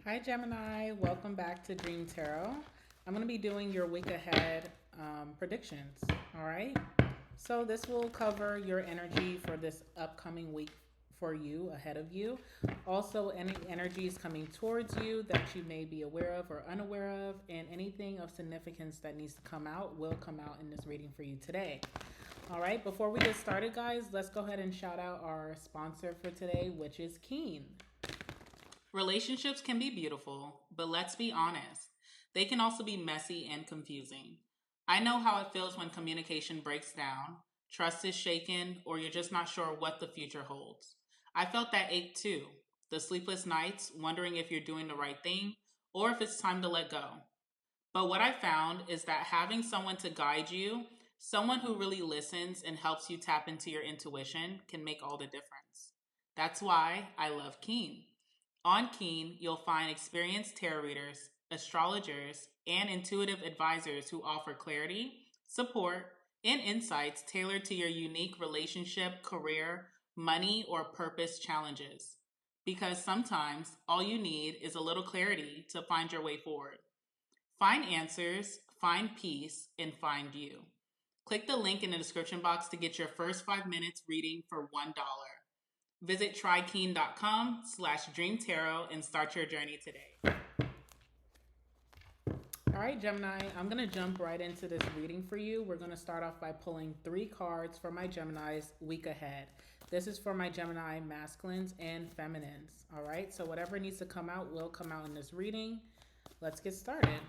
Hi, Gemini. Welcome back to Dream Tarot. I'm going to be doing your week ahead predictions. All right. So, this will cover your energy for this upcoming week for you, ahead of you. Also, any energies coming towards you that you may be aware of or unaware of, and anything of significance that needs to come out will come out in this reading for you today. All right. Before we get started, guys, let's go ahead and shout out our sponsor for today, which is Keen. Relationships can be beautiful, but let's be honest, they can also be messy and confusing. I know how it feels when communication breaks down, trust is shaken, or you're just not sure what the future holds. I felt that ache too. The sleepless nights, wondering if you're doing the right thing or if it's time to let go. But what I found is that having someone to guide you, someone who really listens and helps you tap into your intuition, can make all the difference. That's why I love Keen. On Keen, you'll find experienced tarot readers, astrologers, and intuitive advisors who offer clarity, support, and insights tailored to your unique relationship, career, money, or purpose challenges. Because sometimes all you need is a little clarity to find your way forward. Find answers, find peace, and find you. Click the link in the description box to get your first 5 minutes reading for $1. Visit trykeen.com/dreamtarot and start your journey today. All right, Gemini, I'm going to jump right into this reading for you. We're going to start off by pulling 3 cards for my Gemini's week ahead. This is for my Gemini masculines and feminines. All right, so whatever needs to come out will come out in this reading. Let's get started.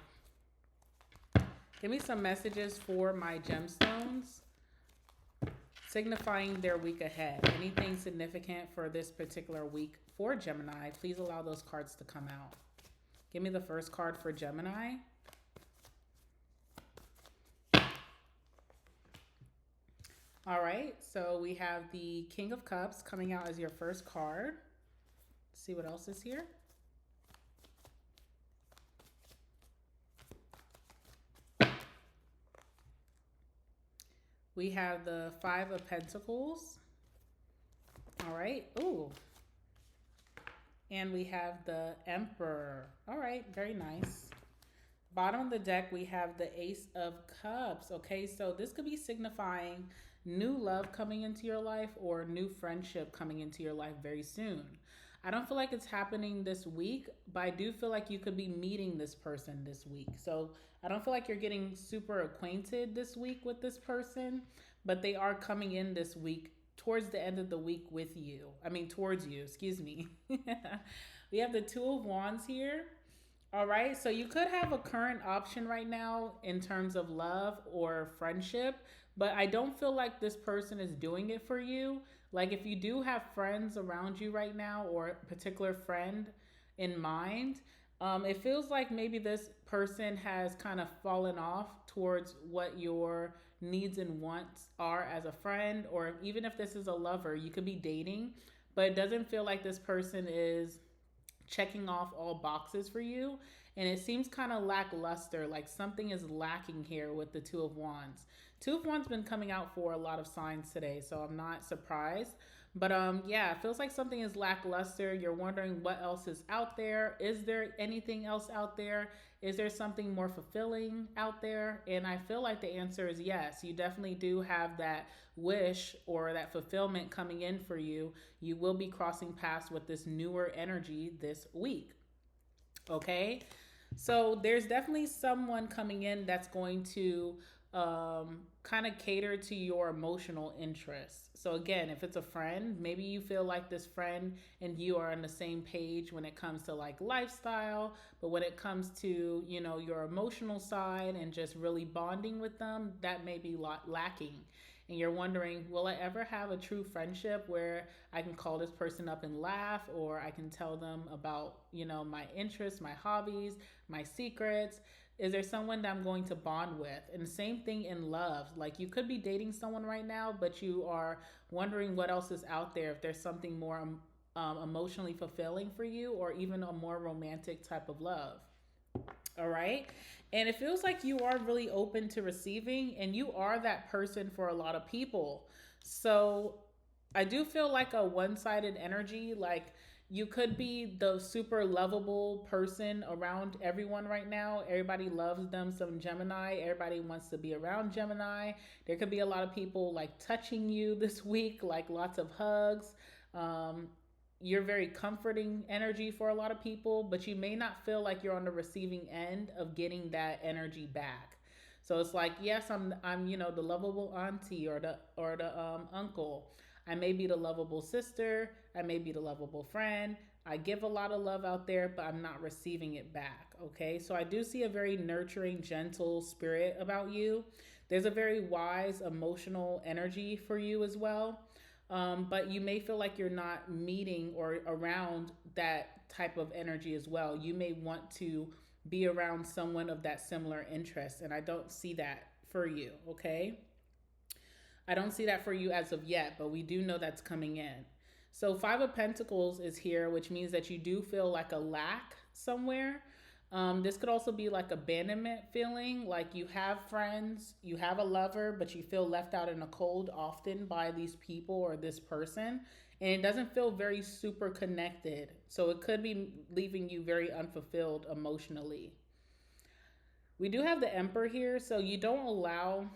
Give me some messages for my gemstones signifying their week ahead. Anything significant for this particular week for Gemini, please allow those cards to come out. Give me the first card for Gemini. All right, so we have the King of Cups coming out as your first card. Let's see what else is here. We have the Five of Pentacles. All right. Ooh. And we have the Emperor. All right. Very nice. Bottom of the deck, we have the Ace of Cups. Okay. So this could be signifying new love coming into your life or new friendship coming into your life very soon. I don't feel like it's happening this week, but I do feel like you could be meeting this person this week. So I don't feel like you're getting super acquainted this week with this person, but they are coming in this week towards the end of the week with you. Towards you, excuse me. We have the Two of Wands here. All right, so you could have a current option right now in terms of love or friendship, but I don't feel like this person is doing it for you. Like if you do have friends around you right now or a particular friend in mind, it feels like maybe this person has kind of fallen off towards what your needs and wants are as a friend, or even if this is a lover, you could be dating, but it doesn't feel like this person is checking off all boxes for you. And it seems kind of lackluster, like something is lacking here with the Two of Wands. Two of Wands been coming out for a lot of signs today, so I'm not surprised. But yeah, it feels like something is lackluster. You're wondering what else is out there. Is there anything else out there? Is there something more fulfilling out there? And I feel like the answer is yes. You definitely do have that wish or that fulfillment coming in for you. You will be crossing paths with this newer energy this week. Okay, so there's definitely someone coming in that's going to kind of cater to your emotional interests. So again, if it's a friend, maybe you feel like this friend and you are on the same page when it comes to like lifestyle, but when it comes to, your emotional side and just really bonding with them, that may be lacking. And you're wondering, will I ever have a true friendship where I can call this person up and laugh, or I can tell them about, my interests, my hobbies, my secrets? Is there someone that I'm going to bond with? And the same thing in love. Like you could be dating someone right now, but you are wondering what else is out there, if there's something more emotionally fulfilling for you, or even a more romantic type of love. All right. And it feels like you are really open to receiving, and you are that person for a lot of people. So I do feel like a one sided energy. Like you could be the super lovable person around everyone right now. Everybody loves them some Gemini. Everybody wants to be around Gemini. There could be a lot of people like touching you this week, like lots of hugs. Um, you're very comforting energy for a lot of people, but you may not feel like you're on the receiving end of getting that energy back. So it's like, yes, I'm the lovable auntie or the uncle. I may be the lovable sister. I may be the lovable friend. I give a lot of love out there, but I'm not receiving it back. Okay. So I do see a very nurturing, gentle spirit about you. There's a very wise, emotional energy for you as well. But you may feel like you're not meeting or around that type of energy as well. You may want to be around someone of that similar interest, and I don't see that for you. Okay. I don't see that for you as of yet, but we do know that's coming in. So, Five of Pentacles is here, which means that you do feel like a lack somewhere. This could also be like abandonment feeling, like you have friends, you have a lover, but you feel left out in the cold often by these people or this person. And it doesn't feel very super connected. So, it could be leaving you very unfulfilled emotionally. We do have the Emperor here, so you don't allow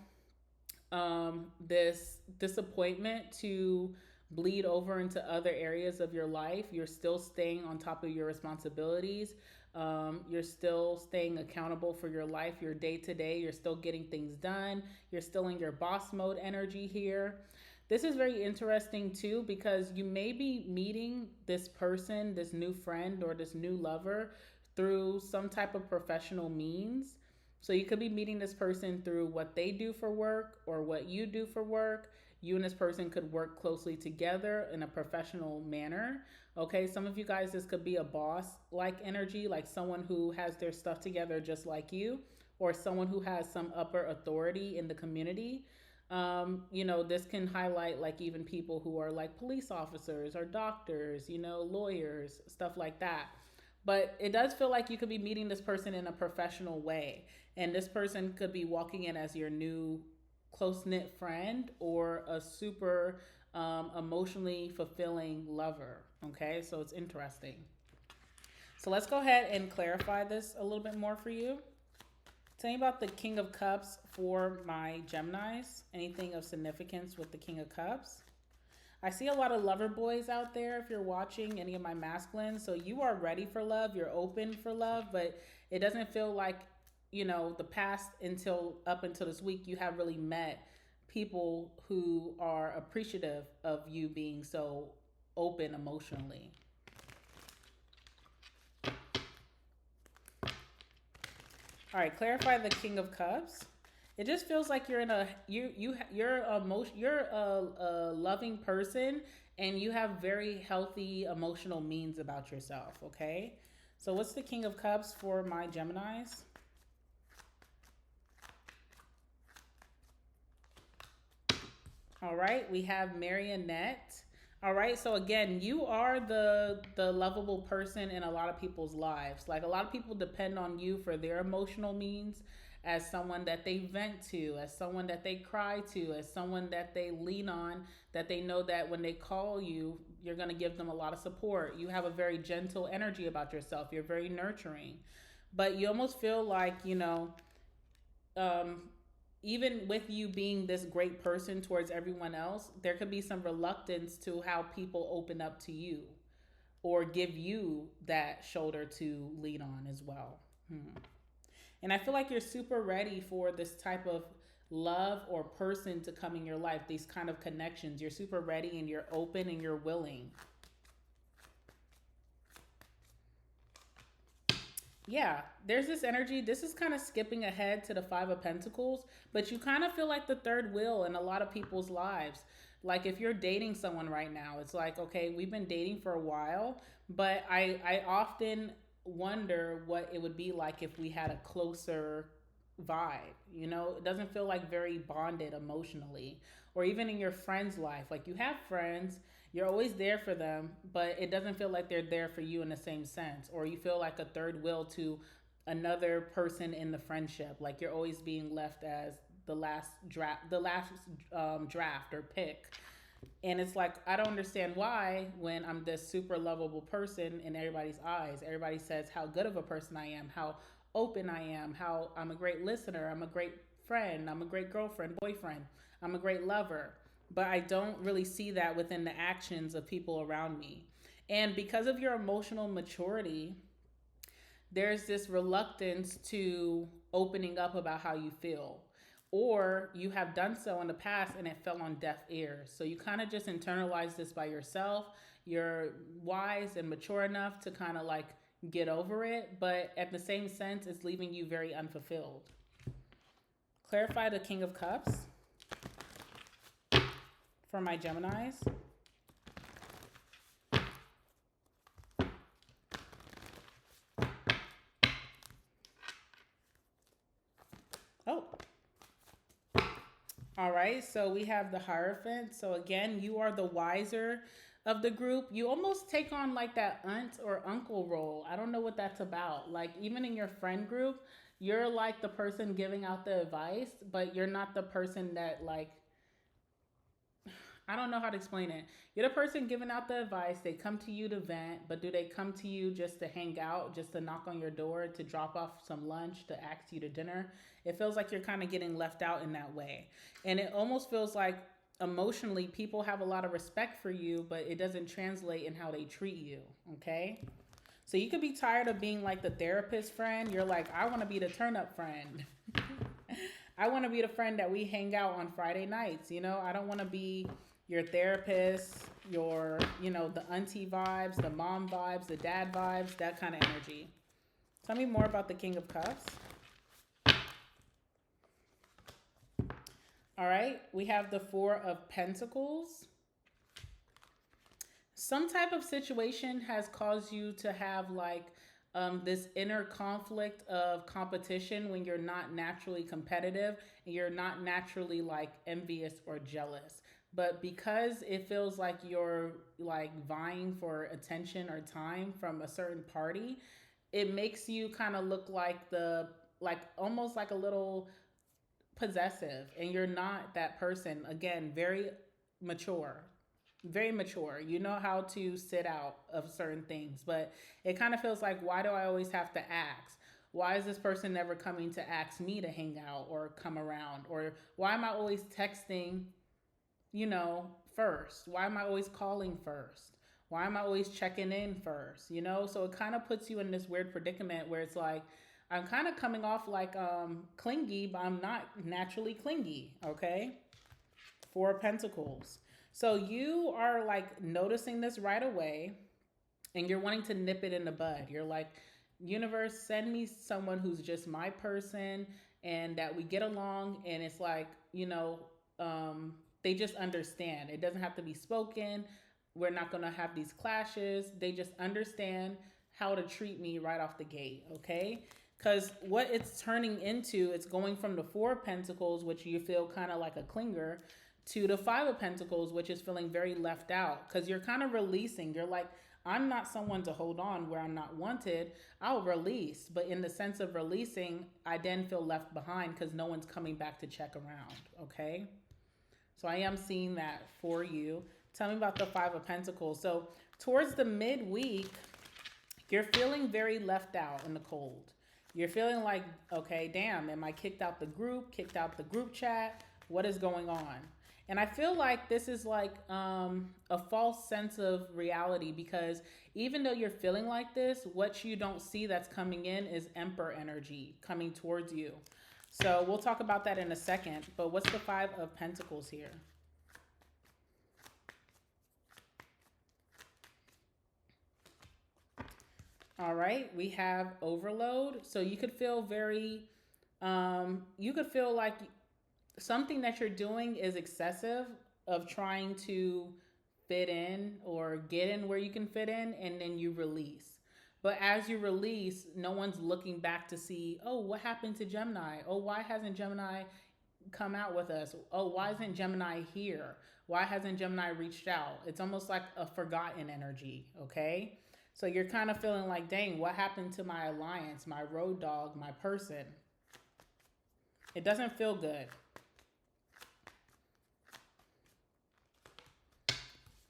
this disappointment to bleed over into other areas of your life. You're still staying on top of your responsibilities. You're still staying accountable for your life, your day to day. You're still getting things done. You're still in your boss mode energy here. This is very interesting too because you may be meeting this person, this new friend, or this new lover through some type of professional means. So you could be meeting this person through what they do for work or what you do for work. You and this person could work closely together in a professional manner. Okay, some of you guys, this could be a boss like energy, like someone who has their stuff together just like you, or someone who has some upper authority in the community. This can highlight like even people who are like police officers or doctors, lawyers, stuff like that. But it does feel like you could be meeting this person in a professional way. And this person could be walking in as your new close knit friend or a super emotionally fulfilling lover. Okay, so it's interesting. So let's go ahead and clarify this a little bit more for you. Tell me about the King of Cups for my Geminis. Anything of significance with the King of Cups? I see a lot of lover boys out there if you're watching any of my masculines. So you are ready for love, you're open for love, but it doesn't feel like, the past until up until this week, you have really met people who are appreciative of you being so open emotionally. All right, clarify the King of Cups. It just feels like you're in a you're a loving person and you have very healthy emotional means about yourself, okay? So what's the King of Cups for my Geminis? All right, we have Marionette. All right, so again, you are the lovable person in a lot of people's lives. Like a lot of people depend on you for their emotional needs, as someone that they vent to, as someone that they cry to, as someone that they lean on, that they know that when they call you, you're going to give them a lot of support. You have a very gentle energy about yourself. You're very nurturing. But you almost feel like, um, even with you being this great person towards everyone else, there could be some reluctance to how people open up to you or give you that shoulder to lean on as well. And I feel like you're super ready for this type of love or person to come in your life, these kind of connections. You're super ready and you're open and you're willing. Yeah, there's this energy. This is kind of skipping ahead to the Five of Pentacles, but you kind of feel like the third wheel in a lot of people's lives. Like if you're dating someone right now, it's like, okay, we've been dating for a while, but I often wonder what it would be like if we had a closer vibe. It doesn't feel like very bonded emotionally. Or even in your friend's life, like you have friends, you're always there for them, but it doesn't feel like they're there for you in the same sense. Or you feel like a third wheel to another person in the friendship, like you're always being left as the last draft or pick. And it's like, I don't understand why, when I'm this super lovable person in everybody's eyes, everybody says how good of a person I am, how open I am, how I'm a great listener, I'm a great friend, I'm a great girlfriend, boyfriend, I'm a great lover. But I don't really see that within the actions of people around me. And because of your emotional maturity, there's this reluctance to opening up about how you feel, or you have done so in the past and it fell on deaf ears, so you kind of just internalize this by yourself. You're wise and mature enough to kind of like get over it, but at the same sense it's leaving you very unfulfilled. Clarify the King of Cups for my Geminis. Oh, all right, so we have the Hierophant. So again, you are the wiser of the group. You almost take on like that aunt or uncle role. I don't know what that's about. Like even in your friend group, you're like the person giving out the advice, but you're not the person that like, I don't know how to explain it. You're the person giving out the advice. They come to you to vent, but do they come to you just to hang out, just to knock on your door, to drop off some lunch, to ask you to dinner? It feels like you're kind of getting left out in that way. And it almost feels like emotionally people have a lot of respect for you, but it doesn't translate in how they treat you. Okay? So you could be tired of being like the therapist friend. You're like, I want to be the turn up friend. I want to be the friend that we hang out on Friday nights. You know, I don't want to be your therapist, your, you know, the auntie vibes, the mom vibes, the dad vibes, that kind of energy. Tell me more about the King of Cups. All right, we have the Four of Pentacles. Some type of situation has caused you to have like this inner conflict of competition when you're not naturally competitive and you're not naturally like envious or jealous. But because it feels like you're like vying for attention or time from a certain party, it makes you kind of look like the, like almost like a little possessive, and you're not that person. Again, very mature, very mature. You know how to sit out of certain things, but it kind of feels like, why do I always have to ask? Why is this person never coming to ask me to hang out or come around? Or why am I always texting, you know, first? Why am I always calling first? Why am I always checking in first? You know, so it kind of puts you in this weird predicament where it's like, I'm kind of coming off like clingy, but I'm not naturally clingy, okay? Four of Pentacles. So you are like noticing this right away and you're wanting to nip it in the bud. You're like, universe, send me someone who's just my person and that we get along, and it's like, you know, they just understand. It doesn't have to be spoken. We're not going to have these clashes. They just understand how to treat me right off the gate, okay? Because what it's turning into, it's going from the Four of Pentacles, which you feel kind of like a clinger, to the Five of Pentacles, which is feeling very left out. Because you're kind of releasing. You're like, I'm not someone to hold on where I'm not wanted. I'll release. But in the sense of releasing, I then feel left behind because no one's coming back to check around, okay? So I am seeing that for you. Tell me about the Five of Pentacles. So towards the midweek, you're feeling very left out in the cold. You're feeling like, okay, damn, am I kicked out the group chat? What is going on? And I feel like this is like a false sense of reality, because even though you're feeling like this, what you don't see that's coming in is Emperor energy coming towards you. So we'll talk about that in a second. But what's the Five of Pentacles here? All right, we have overload. So you could feel very, you could feel like something that you're doing is excessive, of trying to fit in or get in where you can fit in, and then you release. But as you release, no one's looking back to see, oh, what happened to Gemini? Oh, why hasn't Gemini come out with us? Oh, why isn't Gemini here? Why hasn't Gemini reached out? It's almost like a forgotten energy, okay? So you're kind of feeling like, dang, what happened to my alliance, my road dog, my person? It doesn't feel good.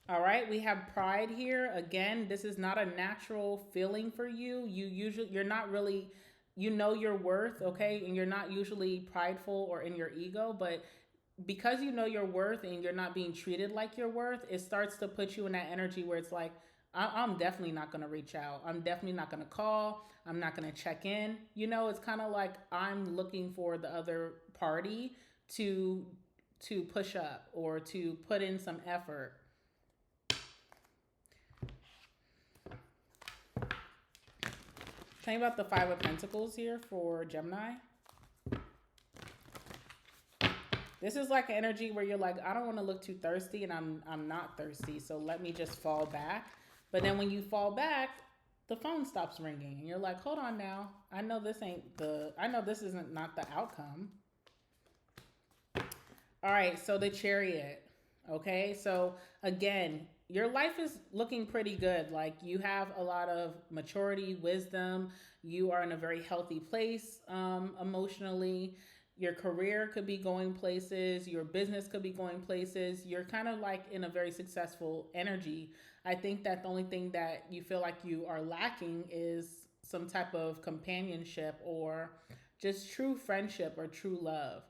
All right, we have pride here. Again, this is not a natural feeling for you. You're not really, you know your worth, okay? And you're not usually prideful or in your ego, but because you know your worth and you're not being treated like your worth, it starts to put you in that energy where it's like, I'm definitely not going to reach out. I'm definitely not going to call. I'm not going to check in. You know, it's kind of like I'm looking for the other party to push up or to put in some effort. Tell me about the Five of Pentacles here for Gemini. This is like an energy where you're like, I don't want to look too thirsty, and I'm not thirsty, so let me just fall back. But then when you fall back, the phone stops ringing, and you're like, hold on now. I know this isn't not the outcome. All right, so the Chariot. Okay, so again, your life is looking pretty good. Like you have a lot of maturity, wisdom. You are in a very healthy place emotionally. Your career could be going places. Your business could be going places. You're kind of like in a very successful energy. I think that the only thing that you feel like you are lacking is some type of companionship or just true friendship or true love.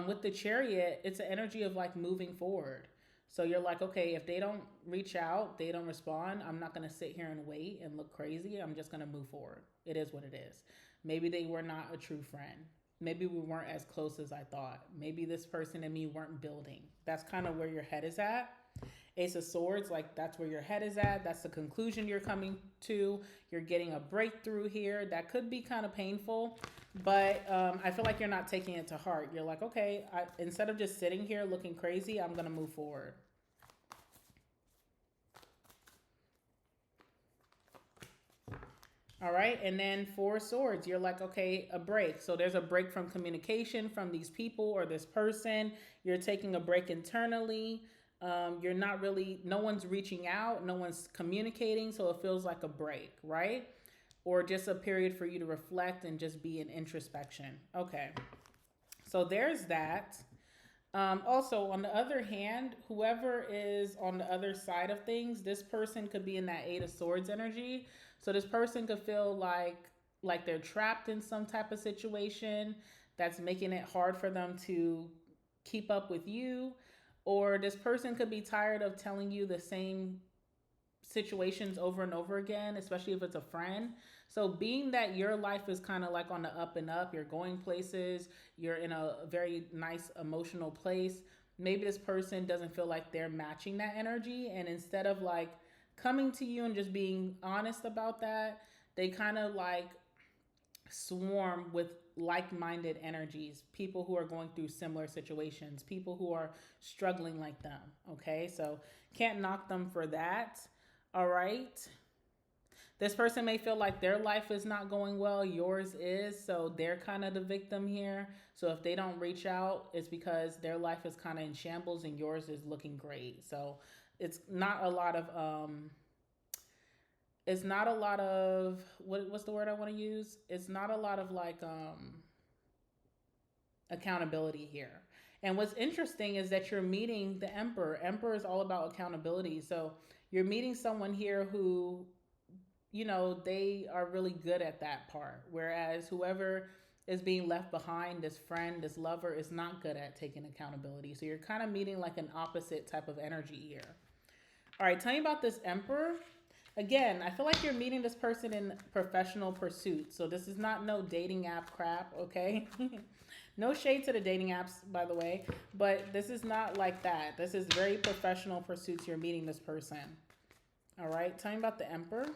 With the Chariot, it's an energy of like moving forward. So you're like, okay, if they don't reach out, they don't respond, I'm not going to sit here and wait and look crazy. I'm just going to move forward. It is what it is. Maybe they were not a true friend. Maybe we weren't as close as I thought. Maybe this person and me weren't building. That's kind of where your head is at. Ace of Swords, like that's where your head is at. That's the conclusion you're coming to. You're getting a breakthrough here. That could be kind of painful, but I feel like you're not taking it to heart. You're like, okay, instead of just sitting here looking crazy, I'm going to move forward. All right. And then Four Swords, you're like, okay, a break. So there's a break from communication from these people or this person. You're taking a break internally. You're not really, no one's reaching out, no one's communicating. So it feels like a break, right? Or just a period for you to reflect and just be in introspection. Okay. So there's that. Also, on the other hand, whoever is on the other side of things, this person could be in that Eight of Swords energy. So this person could feel like they're trapped in some type of situation that's making it hard for them to keep up with you. Or this person could be tired of telling you the same situations over and over again, especially if it's a friend. So being that your life is kind of like on the up and up, you're going places, you're in a very nice emotional place, maybe this person doesn't feel like they're matching that energy, and instead of like coming to you and just being honest about that, they kind of like swarm with like-minded energies, people who are going through similar situations, people who are struggling like them. Okay, so can't knock them for that. All right, this person may feel like their life is not going well, yours is, so they're kind of the victim here. So if they don't reach out, it's because their life is kind of in shambles and yours is looking great. So it's not a lot of what's the word I want to use? It's not a lot of like accountability here. And what's interesting is that you're meeting the Emperor. Emperor is all about accountability. So you're meeting someone here who, you know, they are really good at that part. Whereas whoever is being left behind, this friend, this lover, is not good at taking accountability. So you're kind of meeting like an opposite type of energy here. All right, tell me about this Emperor. Again, I feel like you're meeting this person in professional pursuits. So this is not no dating app crap, okay? No shade to the dating apps, by the way, but this is not like that. This is very professional pursuits. You're meeting this person. All right, tell me about the Emperor.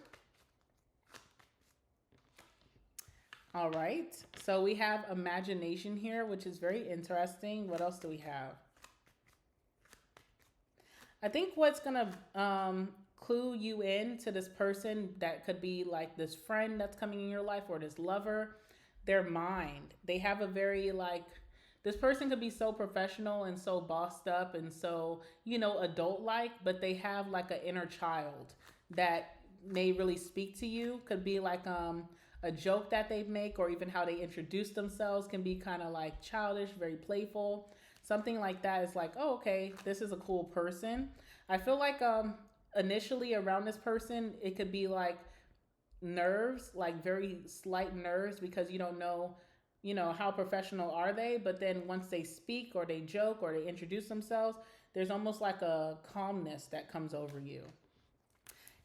All right, so we have imagination here, which is very interesting. What else do we have? I think what's gonna clue you in to this person that could be like this friend that's coming in your life or this lover, their mind. They have a very like, this person could be so professional and so bossed up and so, you know, adult like, but they have like an inner child that may really speak to you. Could be like a joke that they make, or even how they introduce themselves can be kind of like childish, very playful. Something like that is like, oh, okay, this is a cool person. I feel like initially around this person, it could be like nerves, like very slight nerves because you don't know, how professional are they, but then once they speak or they joke or they introduce themselves, there's almost like a calmness that comes over you.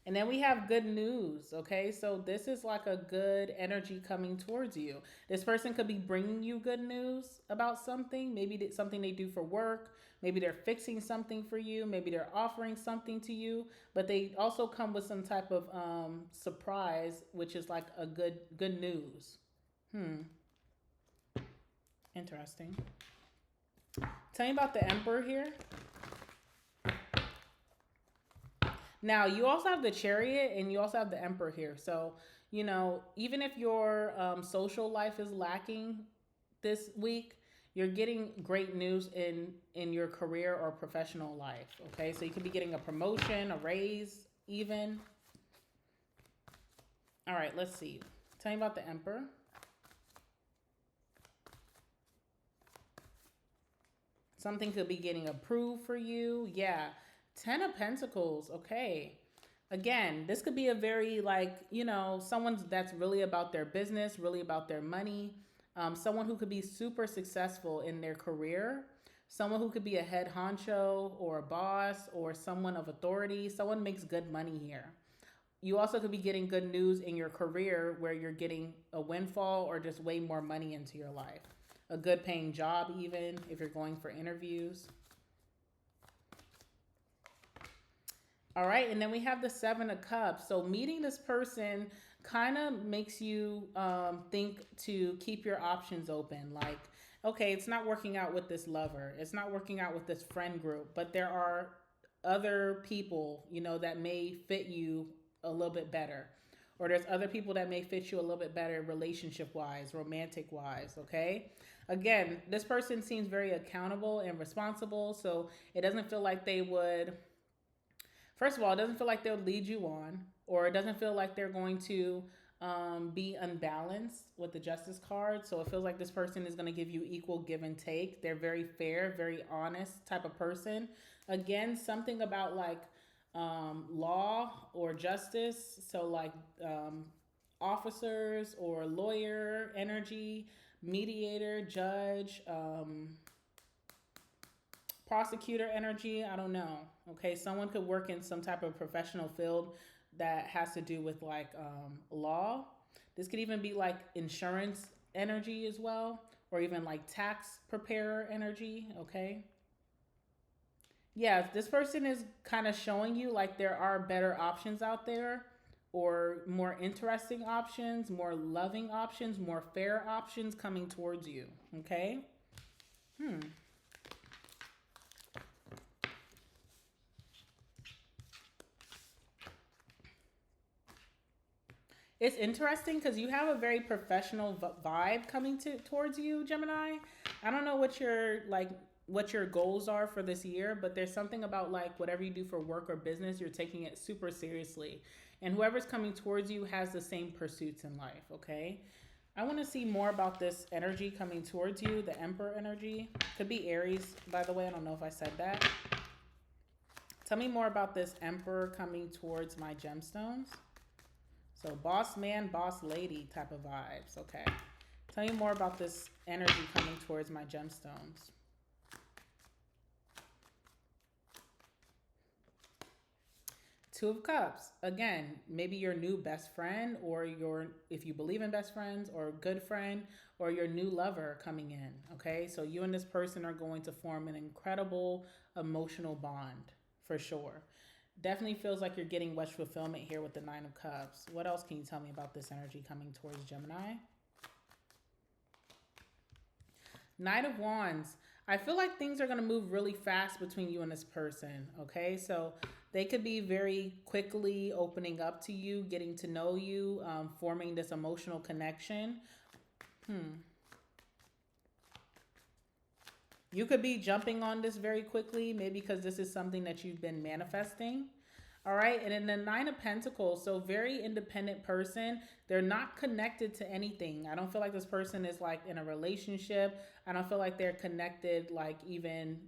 And then we have good news, okay? So this is like a good energy coming towards you. This person could be bringing you good news about something, maybe something they do for work, maybe they're fixing something for you, maybe they're offering something to you, but they also come with some type of surprise, which is like a good news. Hmm, interesting. Tell me about the Emperor here. Now, you also have the Chariot and you also have the Emperor here. So, even if your social life is lacking this week, you're getting great news in your career or professional life. Okay, so you could be getting a promotion, a raise, even. All right, let's see. Tell me about the Emperor. Something could be getting approved for you. Yeah. 10 of Pentacles. Okay. Again, this could be a very, like, someone that's really about their business, really about their money. Someone who could be super successful in their career. Someone who could be a head honcho or a boss or someone of authority. Someone makes good money here. You also could be getting good news in your career where you're getting a windfall or just way more money into your life. A good paying job, even if you're going for interviews. All right, and then we have the Seven of Cups. So meeting this person kind of makes you think to keep your options open. Like, okay, it's not working out with this lover. It's not working out with this friend group, but there are other people, that may fit you a little bit better. Or there's other people that may fit you a little bit better relationship wise, romantic wise, okay? Again, this person seems very accountable and responsible, so it doesn't feel like they would, first of all, it doesn't feel like they'll lead you on, or it doesn't feel like they're going to be unbalanced with the Justice card. So it feels like this person is going to give you equal give and take. They're very fair, very honest type of person. Again, something about like law or justice. So like officers or lawyer energy, mediator, judge, prosecutor energy. I don't know. Okay, someone could work in some type of professional field that has to do with like law. This could even be like insurance energy as well, or even like tax preparer energy. Okay. Yeah, this person is kind of showing you like there are better options out there, or more interesting options, more loving options, more fair options coming towards you. Okay. Hmm. It's interesting because you have a very professional vibe coming towards you, Gemini. I don't know what your goals are for this year, but there's something about like whatever you do for work or business, you're taking it super seriously. And whoever's coming towards you has the same pursuits in life, okay? I want to see more about this energy coming towards you, the Emperor energy. Could be Aries, by the way. I don't know if I said that. Tell me more about this Emperor coming towards my gemstones. So boss man, boss lady type of vibes. Okay. Tell me more about this energy coming towards my gemstones. Two of Cups. Again, maybe your new best friend, or if you believe in best friends, or a good friend, or your new lover coming in. Okay. So you and this person are going to form an incredible emotional bond for sure. Definitely feels like you're getting wish fulfillment here with the Nine of Cups. What else can you tell me about this energy coming towards Gemini? Knight of Wands. I feel like things are going to move really fast between you and this person, okay? So they could be very quickly opening up to you, getting to know you, forming this emotional connection. You could be jumping on this very quickly, maybe because this is something that you've been manifesting. All right. And then the Nine of Pentacles. So very independent person. They're not connected to anything. I don't feel like this person is like in a relationship. I don't feel like they're connected, like even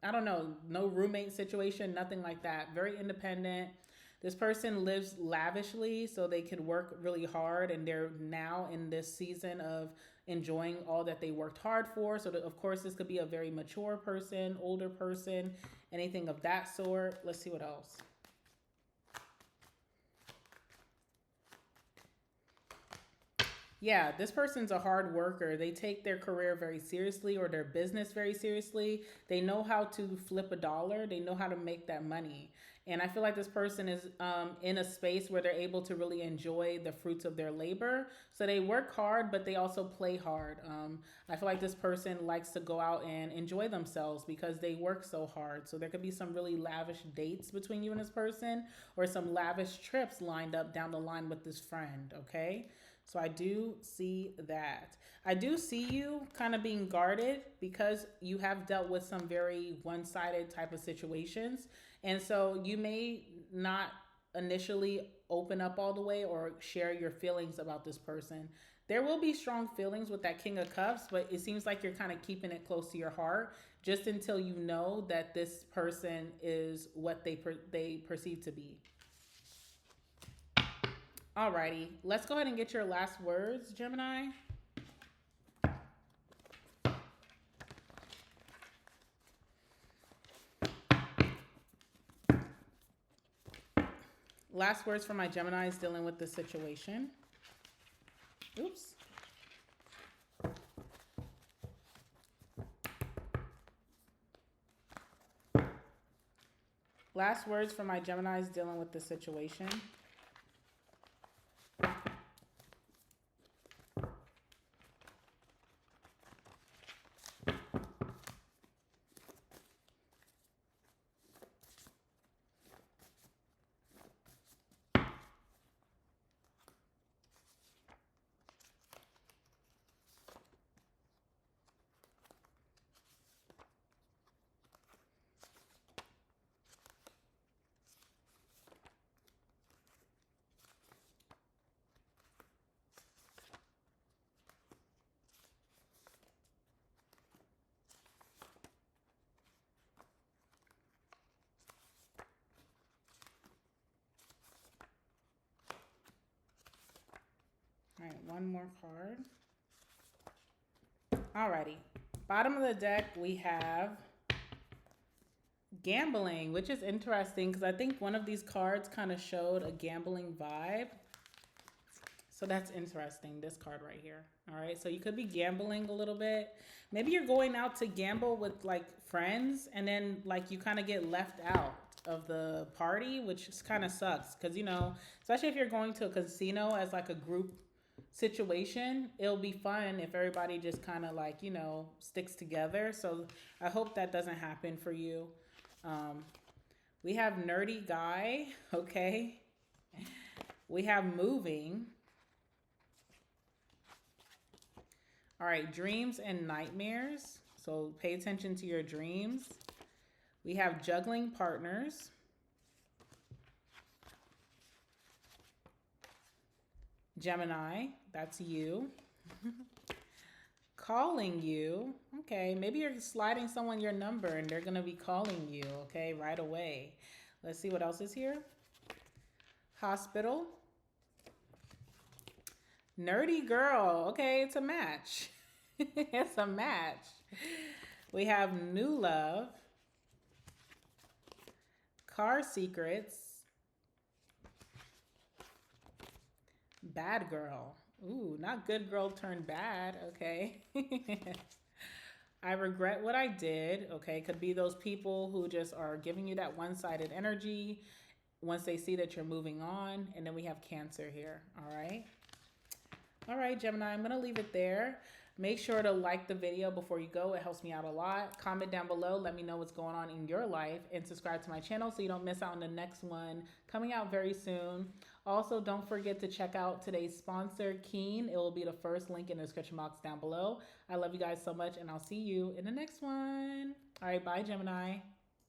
I don't know, no roommate situation, nothing like that. Very independent. This person lives lavishly so they could work really hard, and they're now in this season of enjoying all that they worked hard for. So, of course, this could be a very mature person, older person, anything of that sort. Let's see what else. Yeah, this person's a hard worker. They take their career very seriously or their business very seriously. They know how to flip a dollar, they know how to make that money. And I feel like this person is in a space where they're able to really enjoy the fruits of their labor. So they work hard, but they also play hard. I feel like this person likes to go out and enjoy themselves because they work so hard. So there could be some really lavish dates between you and this person, or some lavish trips lined up down the line with this friend, okay? So I do see that. I do see you kind of being guarded because you have dealt with some very one sided type of situations. And so you may not initially open up all the way or share your feelings about this person. There will be strong feelings with that King of Cups, but it seems like you're kind of keeping it close to your heart just until you know that this person is what they perceive to be. Alrighty, let's go ahead and get your last words, Gemini. Last words for my Geminis dealing with this situation. Oops. Last words for my Geminis dealing with this situation. All right, one more card. Alrighty. Bottom of the deck, we have gambling, which is interesting because I think one of these cards kind of showed a gambling vibe. So that's interesting, this card right here. All right, so you could be gambling a little bit. Maybe you're going out to gamble with like friends, and then like you kind of get left out of the party, which kind of sucks because, you know, especially if you're going to a casino as like a group situation, it'll be fun if everybody just kind of like, you know, sticks together. So I hope that doesn't happen for you. We have nerdy guy, okay? We have moving. All right, dreams and nightmares. So pay attention to your dreams. We have juggling partners. Gemini, that's you. Calling you. Okay, maybe you're sliding someone your number and they're going to be calling you, okay, right away. Let's see what else is here. Hospital. Nerdy girl. Okay, it's a match. It's a match. We have new love. Car secrets. Bad girl. Ooh, not good girl turned bad. Okay. I regret what I did. Okay. Could be those people who just are giving you that one-sided energy once they see that you're moving on. And then we have Cancer here. All right. All right, Gemini, I'm going to leave it there. Make sure to like the video before you go. It helps me out a lot. Comment down below. Let me know what's going on in your life. And subscribe to my channel so you don't miss out on the next one coming out very soon. Also, don't forget to check out today's sponsor, Keen. It will be the first link in the description box down below. I love you guys so much, and I'll see you in the next one. All right, bye, Gemini.